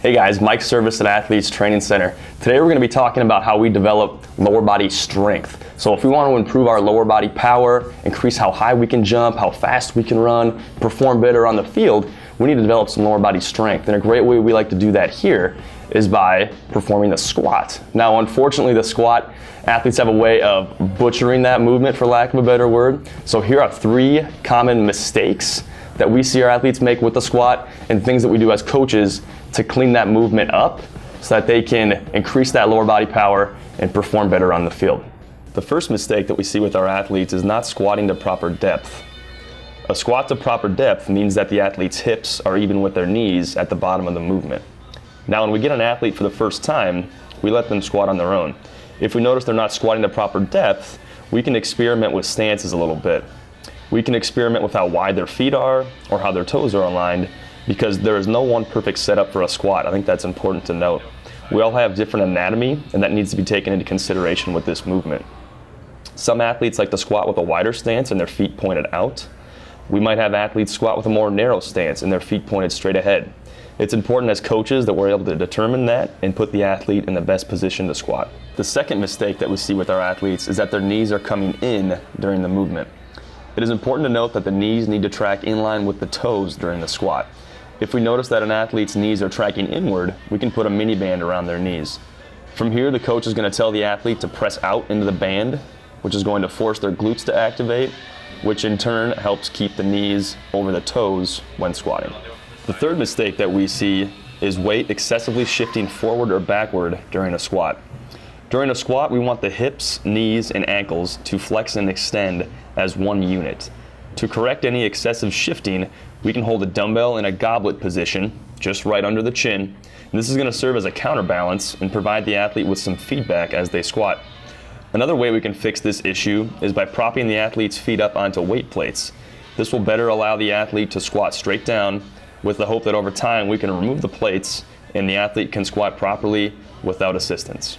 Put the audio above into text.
Hey guys, Mike Service at Athletes Training Center. Today we're going to be talking about how we develop lower body strength. So if we want to improve our lower body power, increase how high we can jump, how fast we can run, perform better on the field, we need to develop some lower body strength. And a great way we like to do that here is by performing the squat. Now unfortunately the squat, athletes have a way of butchering that movement, for lack of a better word. So here are 3 common mistakes that we see our athletes make with the squat and things that we do as coaches to clean that movement up so that they can increase that lower body power and perform better on the field. The first mistake that we see with our athletes is not squatting to proper depth. A squat to proper depth means that the athlete's hips are even with their knees at the bottom of the movement. Now when we get an athlete for the first time, we let them squat on their own. If we notice they're not squatting to proper depth, we can experiment with stances a little bit. We can experiment with how wide their feet are or how their toes are aligned, because there is no one perfect setup for a squat. I think that's important to note. We all have different anatomy, and that needs to be taken into consideration with this movement. Some athletes like to squat with a wider stance and their feet pointed out. We might have athletes squat with a more narrow stance and their feet pointed straight ahead. It's important as coaches that we're able to determine that and put the athlete in the best position to squat. The second mistake that we see with our athletes is that their knees are coming in during the movement. It is important to note that the knees need to track in line with the toes during the squat. If we notice that an athlete's knees are tracking inward, we can put a mini band around their knees. From here, the coach is going to tell the athlete to press out into the band, which is going to force their glutes to activate, which in turn helps keep the knees over the toes when squatting. The third mistake that we see is weight excessively shifting forward or backward during a squat. During a squat, we want the hips, knees, and ankles to flex and extend as one unit. To correct any excessive shifting, we can hold a dumbbell in a goblet position, just right under the chin. And this is going to serve as a counterbalance and provide the athlete with some feedback as they squat. Another way we can fix this issue is by propping the athlete's feet up onto weight plates. This will better allow the athlete to squat straight down, with the hope that over time we can remove the plates and the athlete can squat properly without assistance.